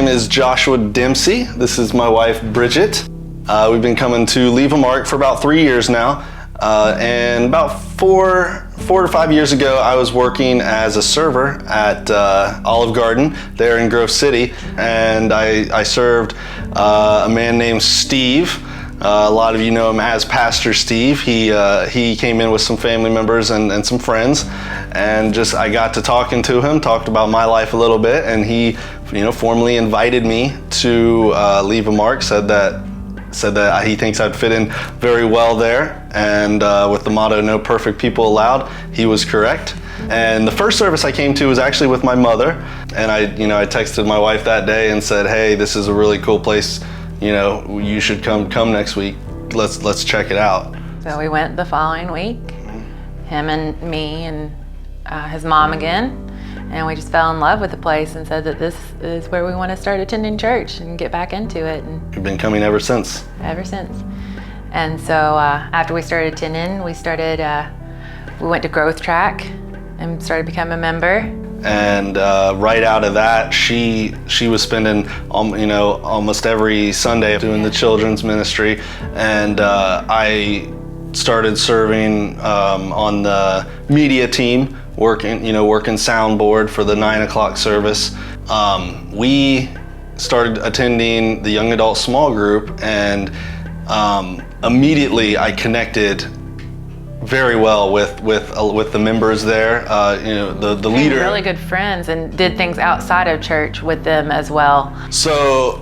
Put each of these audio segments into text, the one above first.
is Joshua Dempsey. This is my wife, Bridget. We've been coming to Leave a Mark for about 3 years now. And about four to 5 years ago, I was working as a server at Olive Garden there in Grove City. And I served a man named Steve. A lot of you know him as Pastor Steve. He came in with some family members and some friends, and I got to talking to him, talked about my life a little bit, and he, formally invited me to Leave a Mark. Said that he thinks I'd fit in very well there, and with the motto "No perfect people allowed," he was correct. And the first service I came to was actually with my mother, and I texted my wife that day and said, "Hey, this is a really cool place. You should come next week. Let's check it out." So we went the following week, him and me and his mom again, and we just fell in love with the place and said that this is where we want to start attending church and get back into it. And we've been coming ever since. And so after we started attending, we went to Growth Track and started becoming a member. And right out of that, she was spending almost every Sunday doing the children's ministry, and I started serving on the media team, working soundboard for the 9 o'clock service. We started attending the young adult small group, and immediately I connected very well with the members there. The leader. We were really good friends and did things outside of church with them as well. So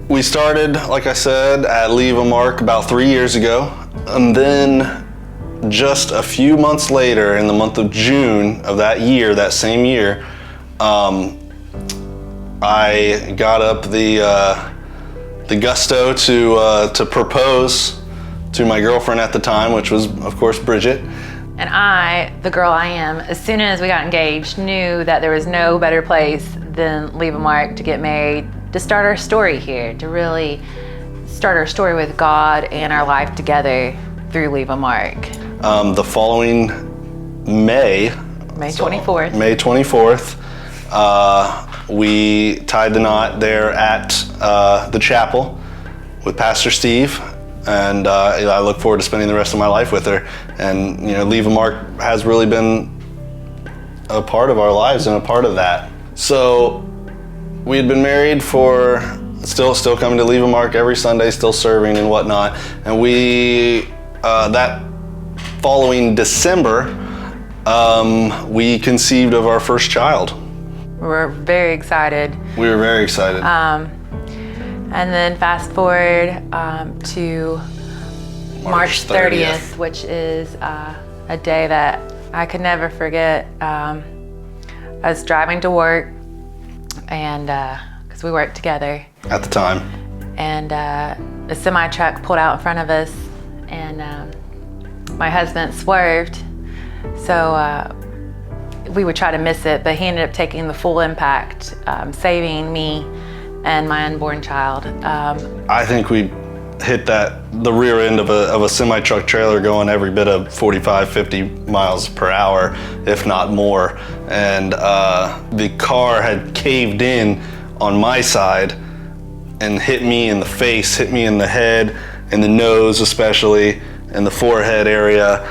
we started, like I said, at Leave a Mark about 3 years ago, and then just a few months later, in the month of June of that same year, I got up the gusto to propose to my girlfriend at the time, which was, of course, Bridget. And I, the girl I am, as soon as we got engaged, knew that there was no better place than Leave a Mark to get married, to start our story here, to really start our story with God and our life together through Leave a Mark. The following May 24th. May 24th, we tied the knot there at the chapel with Pastor Steve. And I look forward to spending the rest of my life with her. And Leave a Mark has really been a part of our lives and a part of that. So we had been married for still coming to Leave a Mark every Sunday, still serving and whatnot. And we that following December, we conceived of our first child. We were very excited. And then fast forward to March 30th, which is a day that I could never forget. I was driving to work, and because we worked together at the time, and a semi truck pulled out in front of us, and my husband swerved, so we would try to miss it, but he ended up taking the full impact, saving me and my unborn child. I think we hit the rear end of a semi-truck trailer going every bit of 45, 50 miles per hour, if not more. And the car had caved in on my side and hit me in the face, hit me in the head, in the nose especially, in the forehead area,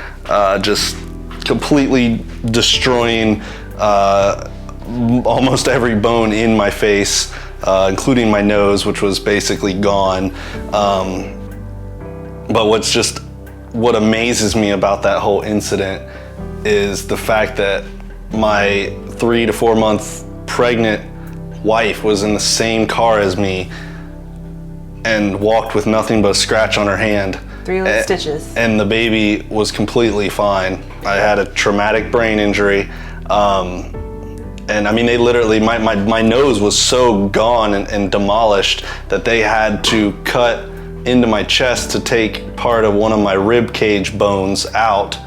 just completely destroying almost every bone in my face. Including my nose, which was basically gone. But what amazes me about that whole incident is the fact that my 3 to 4 month pregnant wife was in the same car as me and walked with nothing but a scratch on her hand. 3 little stitches. And the baby was completely fine. I had a traumatic brain injury. And I mean, they literally, my nose was so gone and demolished that they had to cut into my chest to take part of one of my rib cage bones out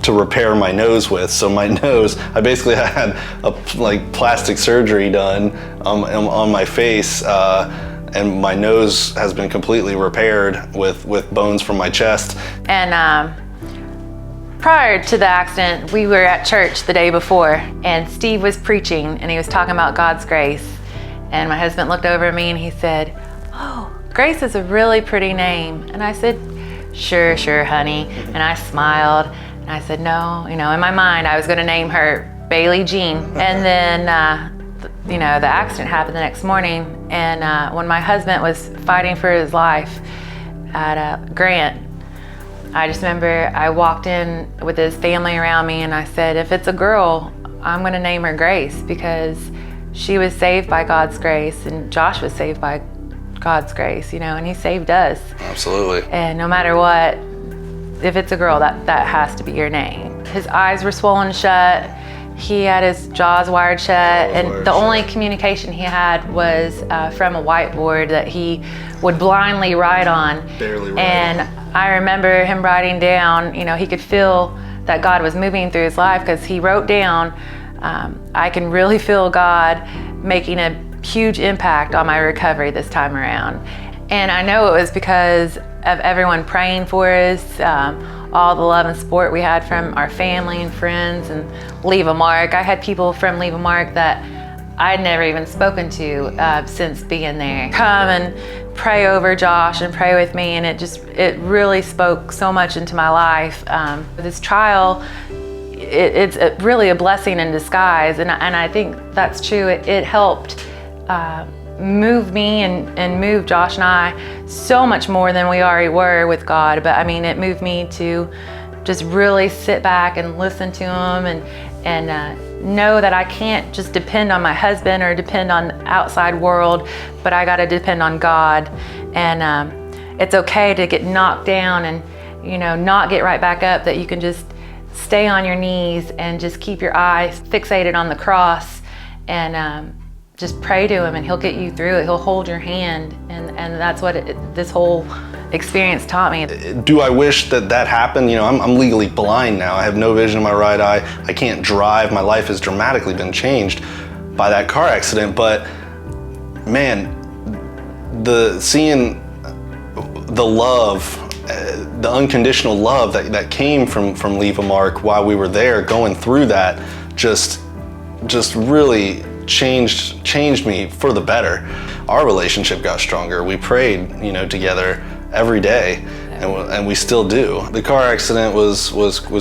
to repair my nose with. So my nose, I basically had plastic surgery done on my face, and my nose has been completely repaired with bones from my chest. And prior to the accident, we were at church the day before, and Steve was preaching, and he was talking about God's grace. And my husband looked over at me and he said, "Oh, Grace is a really pretty name." And I said, Sure, honey." And I smiled and I said, "No," in my mind, I was going to name her Bailey Jean. And then, the accident happened the next morning. And when my husband was fighting for his life at Grant, I just remember I walked in with his family around me and I said, "If it's a girl, I'm going to name her Grace, because she was saved by God's grace and Josh was saved by God's grace, and he saved us." Absolutely. And no matter what, if it's a girl, that has to be your name. His eyes were swollen shut. He had his jaws wired shut, and the only communication he had was from a whiteboard that he would blindly write on. Barely write and on. I remember him writing down, he could feel that God was moving through his life, because he wrote down, "I can really feel God making a huge impact on my recovery this time around." And I know it was because of everyone praying for us, all the love and support we had from our family and friends, and Leave a Mark. I had people from Leave a Mark that I'd never even spoken to since being there come and pray over Josh and pray with me, and it really spoke so much into my life. This trial, it's really a blessing in disguise, and I think that's true. It helped move me and move Josh and I so much more than we already were with God. But it moved me to just really sit back and listen to him and know that I can't just depend on my husband or depend on the outside world, but I got to depend on God. And it's okay to get knocked down and not get right back up, that you can just stay on your knees and just keep your eyes fixated on the cross and just pray to him, and he'll get you through it. He'll hold your hand, and that's what this whole experience taught me. Do I wish that happened? I'm legally blind now. I have no vision in my right eye. I can't drive. My life has dramatically been changed by that car accident. But man, seeing the love, the unconditional love that came from Leave a Mark while we were there going through that, just really changed me for the better. Our relationship got stronger. We prayed, together every day, and we still do. The car accident was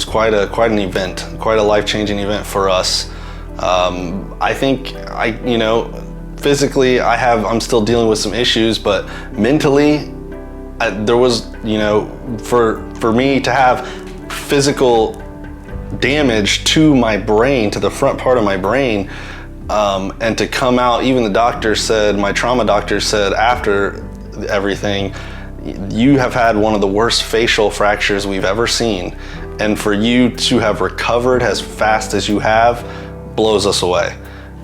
quite an event, quite a life-changing event for us. I think physically I'm still dealing with some issues, but mentally, there was, for me to have physical damage to my brain, to the front part of my brain, and to come out, even my trauma doctor said after everything, "You have had one of the worst facial fractures we've ever seen, and for you to have recovered as fast as you have blows us away."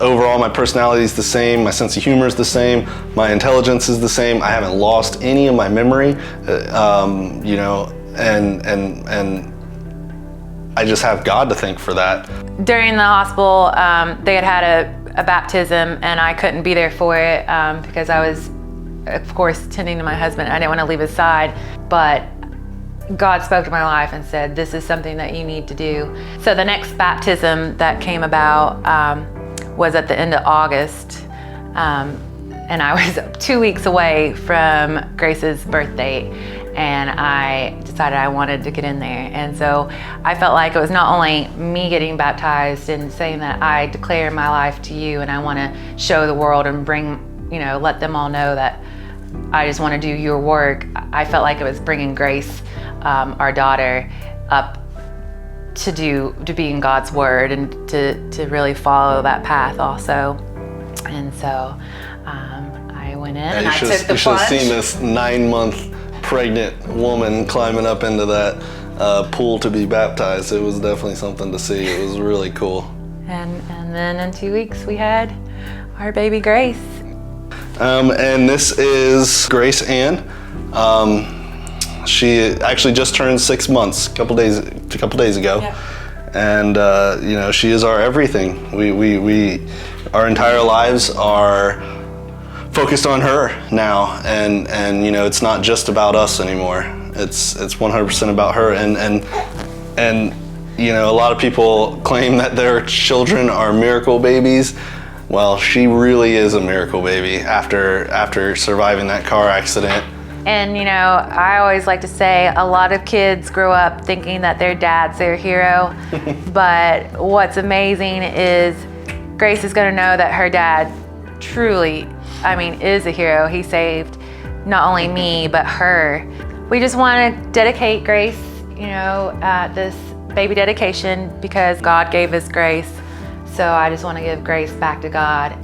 Overall, my personality is the same, my sense of humor is the same, my intelligence is the same. I haven't lost any of my memory, and I just have God to thank for that. During the hospital, they had a baptism, and I couldn't be there for it because I was, of course, tending to my husband. I didn't want to leave his side, but God spoke to my life and said, "This is something that you need to do." So the next baptism that came about was at the end of August, and I was 2 weeks away from Grace's birth date, and I decided I wanted to get in there. And so I felt like it was not only me getting baptized and saying that I declare my life to you, and I want to show the world and bring, let them all know that I just want to do your work. I felt like it was bringing Grace, our daughter, up to be in God's word and to really follow that path also. And so I went in and I took the plunge. You should have seen this 9-month pregnant woman climbing up into that pool to be baptized. It was definitely something to see. It was really cool. And then in 2 weeks we had our baby Grace. And this is Grace Ann. She actually just turned 6 months a couple days ago. Yeah. And she is our everything. We our entire lives are focused on her now, and it's not just about us anymore. It's 100% about her, and a lot of people claim that their children are miracle babies. Well, she really is a miracle baby after surviving that car accident. And you know, I always like to say a lot of kids grow up thinking that their dad's their hero. But what's amazing is Grace is going to know that her dad truly, is a hero. He saved not only me, but her. We just want to dedicate Grace, at this baby dedication because God gave us Grace. So I just want to give Grace back to God